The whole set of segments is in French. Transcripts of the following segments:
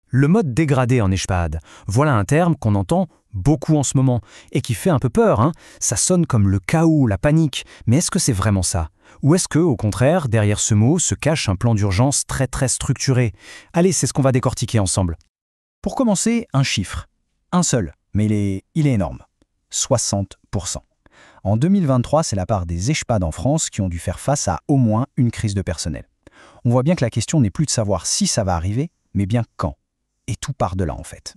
Le mode dégradé en EHPAD, voilà un terme qu'on entend beaucoup en ce moment et qui fait un peu peur, hein. Ça sonne comme le chaos, la panique, mais est-ce que c'est vraiment ça? Ou est-ce que, au contraire, derrière ce mot se cache un plan d'urgence très structuré? Allez, c'est ce qu'on va décortiquer ensemble. Pour commencer, un chiffre. Un seul, mais il est énorme. 60%. En 2023, c'est la part des EHPAD en France qui ont dû faire face à au moins une crise de personnel. On voit bien que la question n'est plus de savoir si ça va arriver, mais bien quand. Et tout part de là, en fait.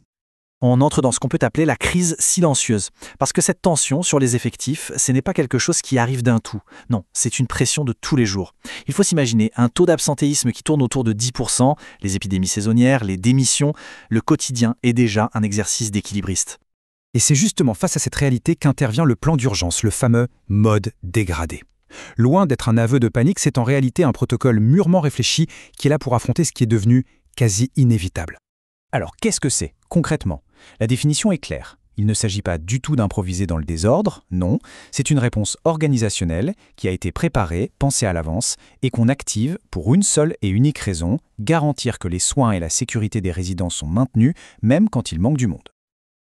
On entre dans ce qu'on peut appeler la crise silencieuse. Parce que cette tension sur les effectifs, ce n'est pas quelque chose qui arrive d'un tout. Non, c'est une pression de tous les jours. Il faut s'imaginer un taux d'absentéisme qui tourne autour de 10%, les épidémies saisonnières, les démissions, le quotidien est déjà un exercice d'équilibriste. Et c'est justement face à cette réalité qu'intervient le plan d'urgence, le fameux mode dégradé. Loin d'être un aveu de panique, c'est en réalité un protocole mûrement réfléchi qui est là pour affronter ce qui est devenu quasi inévitable. Alors, qu'est-ce que c'est, concrètement? La définition est claire. Il ne s'agit pas du tout d'improviser dans le désordre, non. C'est une réponse organisationnelle qui a été préparée, pensée à l'avance, et qu'on active pour une seule et unique raison, garantir que les soins et la sécurité des résidents sont maintenus, même quand il manque du monde.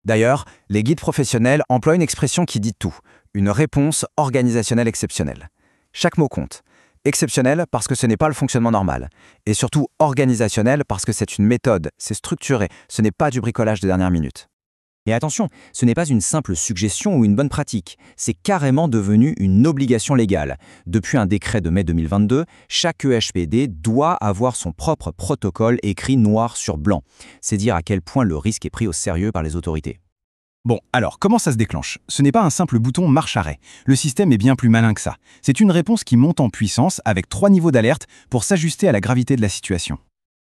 D'ailleurs, les guides professionnels emploient une expression qui dit tout, une réponse organisationnelle exceptionnelle. Chaque mot compte. Exceptionnel parce que ce n'est pas le fonctionnement normal. Et surtout organisationnel parce que c'est une méthode, c'est structuré, ce n'est pas du bricolage de dernière minute. Et attention, ce n'est pas une simple suggestion ou une bonne pratique, c'est carrément devenu une obligation légale. Depuis un décret de mai 2022, chaque EHPD doit avoir son propre protocole écrit noir sur blanc. C'est dire à quel point le risque est pris au sérieux par les autorités. Bon, alors, comment ça se déclenche? Ce n'est pas un simple bouton marche-arrêt. Le système est bien plus malin que ça. C'est une réponse qui monte en puissance avec 3 niveaux d'alerte pour s'ajuster à la gravité de la situation.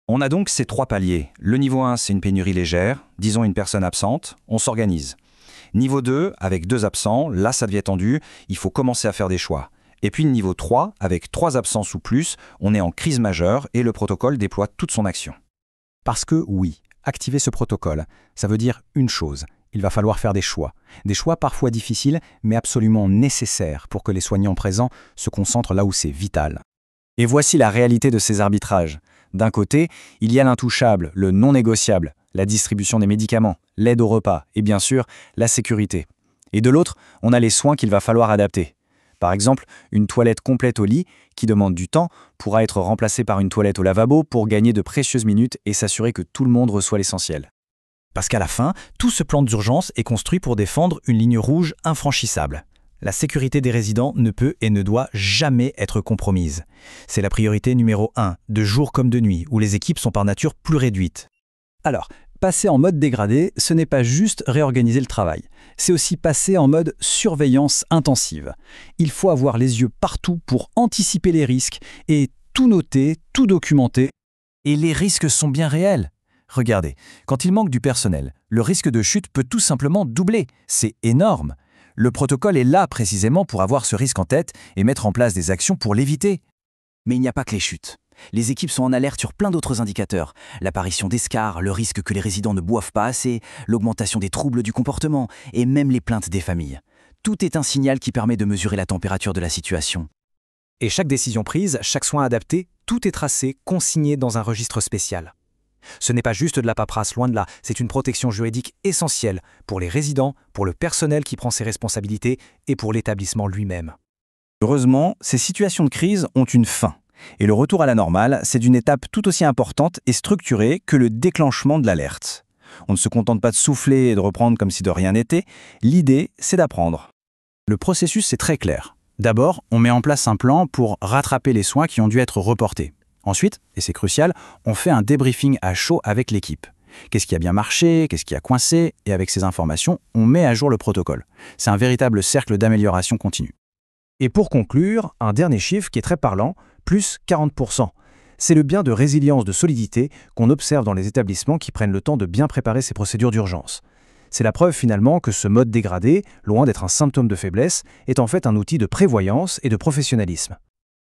On a donc ces 3 paliers. Le niveau 1, c'est une pénurie légère, disons une personne absente, on s'organise. Niveau 2, avec 2 absents, là ça devient tendu, il faut commencer à faire des choix. Et puis niveau 3, avec 3 absences ou plus, on est en crise majeure et le protocole déploie toute son action. Parce que oui, activer ce protocole, ça veut dire une chose. Il va falloir faire des choix parfois difficiles, mais absolument nécessaires pour que les soignants présents se concentrent là où c'est vital. Et voici la réalité de ces arbitrages. D'un côté, il y a l'intouchable, le non négociable, la distribution des médicaments, l'aide au repas et bien sûr, la sécurité. Et de l'autre, on a les soins qu'il va falloir adapter. Par exemple, une toilette complète au lit, qui demande du temps, pourra être remplacée par une toilette au lavabo pour gagner de précieuses minutes et s'assurer que tout le monde reçoit l'essentiel. Parce qu'à la fin, tout ce plan d'urgence est construit pour défendre une ligne rouge infranchissable. La sécurité des résidents ne peut et ne doit jamais être compromise. C'est la priorité numéro 1, de jour comme de nuit, où les équipes sont par nature plus réduites. Alors, passer en mode dégradé, ce n'est pas juste réorganiser le travail. C'est aussi passer en mode surveillance intensive. Il faut avoir les yeux partout pour anticiper les risques et tout noter, tout documenter. Et les risques sont bien réels. Regardez, quand il manque du personnel, le risque de chute peut tout simplement doubler. C'est énorme. Le protocole est là précisément pour avoir ce risque en tête et mettre en place des actions pour l'éviter. Mais il n'y a pas que les chutes. Les équipes sont en alerte sur plein d'autres indicateurs. L'apparition d'escarres, le risque que les résidents ne boivent pas assez, l'augmentation des troubles du comportement et même les plaintes des familles. Tout est un signal qui permet de mesurer la température de la situation. Et chaque décision prise, chaque soin adapté, tout est tracé, consigné dans un registre spécial. Ce n'est pas juste de la paperasse, loin de là, c'est une protection juridique essentielle pour les résidents, pour le personnel qui prend ses responsabilités et pour l'établissement lui-même. Heureusement, ces situations de crise ont une fin. Et le retour à la normale, c'est d'une étape tout aussi importante et structurée que le déclenchement de l'alerte. On ne se contente pas de souffler et de reprendre comme si de rien n'était. L'idée, c'est d'apprendre. Le processus, c'est très clair. D'abord, on met en place un plan pour rattraper les soins qui ont dû être reportés. Ensuite, et c'est crucial, on fait un débriefing à chaud avec l'équipe. Qu'est-ce qui a bien marché, qu'est-ce qui a coincé, et avec ces informations, on met à jour le protocole. C'est un véritable cercle d'amélioration continue. Et pour conclure, un dernier chiffre qui est très parlant, plus 40%. C'est le bien de résilience, de solidité qu'on observe dans les établissements qui prennent le temps de bien préparer ces procédures d'urgence. C'est la preuve finalement que ce mode dégradé, loin d'être un symptôme de faiblesse, est en fait un outil de prévoyance et de professionnalisme.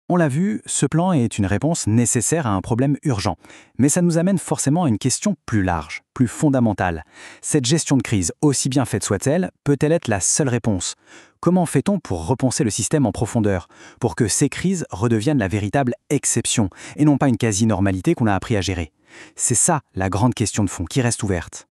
On l'a vu, ce plan est une réponse nécessaire à un problème urgent. Mais ça nous amène forcément à une question plus large, plus fondamentale. Cette gestion de crise, aussi bien faite soit-elle, peut-elle être la seule réponse? Comment fait-on pour repenser le système en profondeur, pour que ces crises redeviennent la véritable exception, et non pas une quasi-normalité qu'on a appris à gérer? C'est ça la grande question de fond qui reste ouverte.